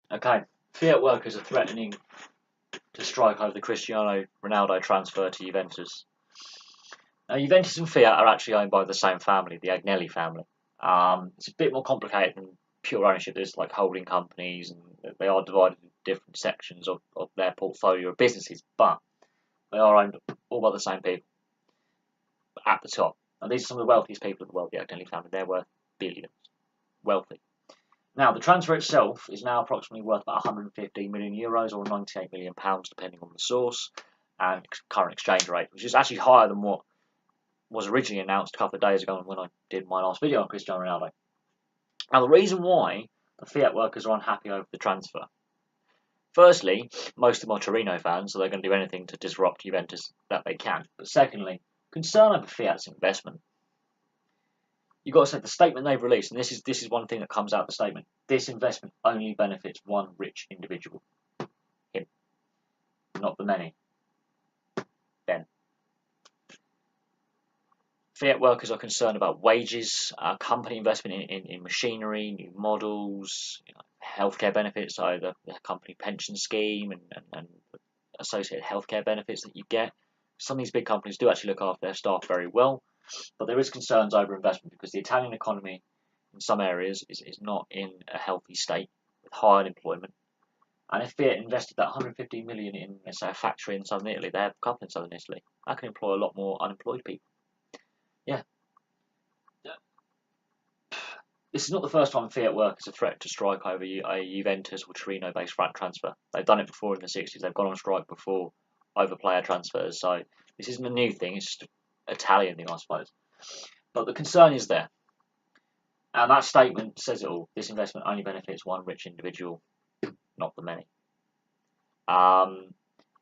Okay, Fiat workers are threatening to strike over the Cristiano Ronaldo transfer to Juventus. Now, Juventus and Fiat are actually owned by the same family, the Agnelli family. It's a bit more complicated than pure ownership. There's like holding companies, and they are divided into different sections of their portfolio of businesses, but they are owned all by the same people at the top. And these are some of the wealthiest people in the world, the Agnelli family. They're worth billions, wealthy. Now, the transfer itself is now approximately worth about 115 million euros or 98 million pounds, depending on the source and current exchange rate, which is actually higher than what was originally announced a couple of days ago when I did my last video on Cristiano Ronaldo. Now, the reason why the Fiat workers are unhappy over the transfer. Firstly, most of them are Torino fans, so they're going to do anything to disrupt Juventus that they can. But secondly, concern over Fiat's investment. You've got to say the statement they've released, and this is one thing that comes out of the statement. This investment only benefits one rich individual. Him. Not the many. Ben. Fiat workers are concerned about wages, company investment in machinery, new models, healthcare benefits, so the company pension scheme and associated healthcare benefits that you get. Some of these big companies do actually look after their staff very well, but there is concerns over investment because the Italian economy in some areas is not in a healthy state with high unemployment. And if Fiat invested that 150 million in, let's say, a factory in southern Italy, they have a couple in southern Italy, that can employ a lot more unemployed people. Yeah. This is not the first time Fiat workers have threatened to strike over a Juventus or Torino-based franc transfer. They've done it before in the 60s. They've gone on strike before over player transfers. So this isn't a new thing. It's just an Italian thing, I suppose. But the concern is there. And that statement says it all. This investment only benefits one rich individual, not the many.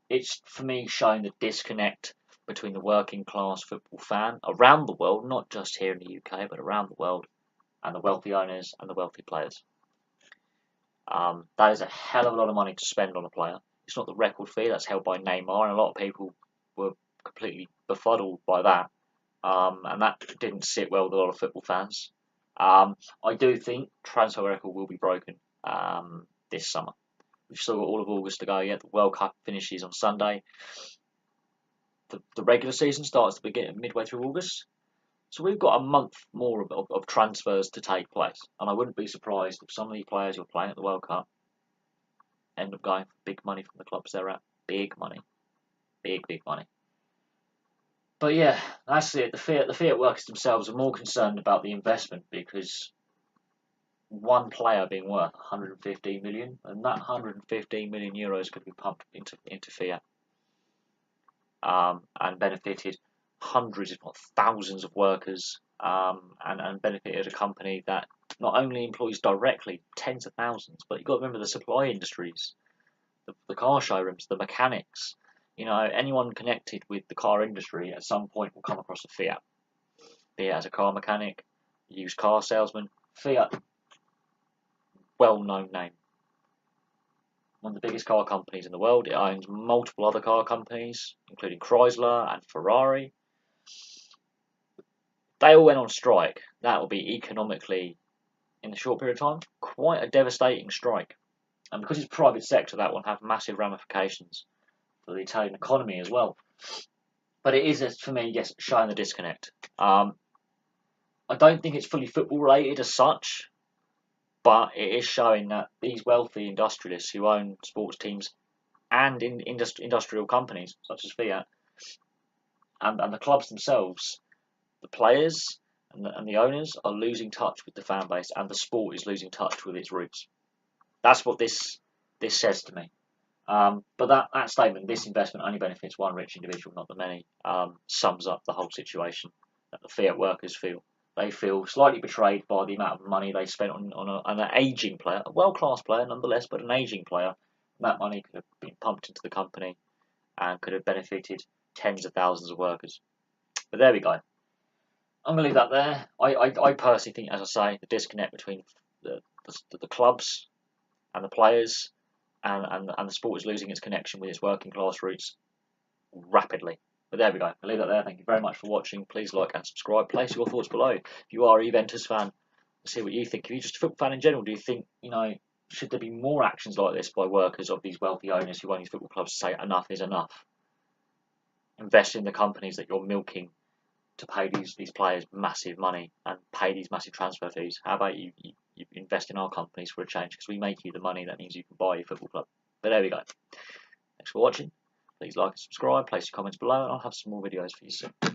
It's, for me, showing the disconnect between the working class football fan around the world, not just here in the UK, but around the world, and the wealthy owners and the wealthy players. That is a hell of a lot of money to spend on a player. It's not the record fee that's held by Neymar, and a lot of people were completely befuddled by that. And that didn't sit well with a lot of football fans. I do think transfer record will be broken this summer. We've still got all of August to go yet. The World Cup finishes on Sunday. The regular season starts to begin midway through August. So we've got a month more of transfers to take place. And I wouldn't be surprised if some of the players who are playing at the World Cup end up going for big money from the clubs they're at. Big money. Big money. But yeah, that's it. The Fiat workers themselves are more concerned about the investment because one player being worth 115 million, and that 115 million euros could be pumped into Fiat and benefited hundreds, if not thousands, of workers, and benefited a company that not only employs directly tens of thousands, but you've got to remember the supply industries, the car showrooms, the mechanics. Anyone connected with the car industry at some point will come across a Fiat, be it as a car mechanic, used car salesman. Fiat, well-known name. One of the biggest car companies in the world. It owns multiple other car companies, including Chrysler and Ferrari. They all went on strike. That will be economically, in a short period of time, quite a devastating strike. And because it's private sector, that will have massive ramifications for the Italian economy as well. But it is, for me, yes, showing the disconnect. I don't think it's fully football related as such, but it is showing that these wealthy industrialists who own sports teams and industrial companies such as Fiat and the clubs themselves, the players and the owners are losing touch with the fan base, and the sport is losing touch with its roots. That's what this says to me. But that statement, this investment only benefits one rich individual, not the many, sums up the whole situation that the Fiat workers feel. They feel slightly betrayed by the amount of money they spent on an ageing player, a world-class player nonetheless, but an ageing player. And that money could have been pumped into the company and could have benefited tens of thousands of workers. But there we go. I'm going to leave that there. I personally think, as I say, the disconnect between the clubs and the players and the sport is losing its connection with its working class roots rapidly. But there we go. I'll leave that there. Thank you very much for watching. Please like and subscribe. Place your thoughts below. If you are a Juventus fan, let's see what you think. If you're just a football fan in general, do you think, should there be more actions like this by workers of these wealthy owners who own these football clubs to say enough is enough? Invest in the companies that you're milking to pay these players massive money and pay these massive transfer fees. How about you invest in our companies for a change, because we make you the money that means you can buy your football club. But there we go. Thanks for watching. Please like and subscribe, place your comments below, and I'll have some more videos for you soon.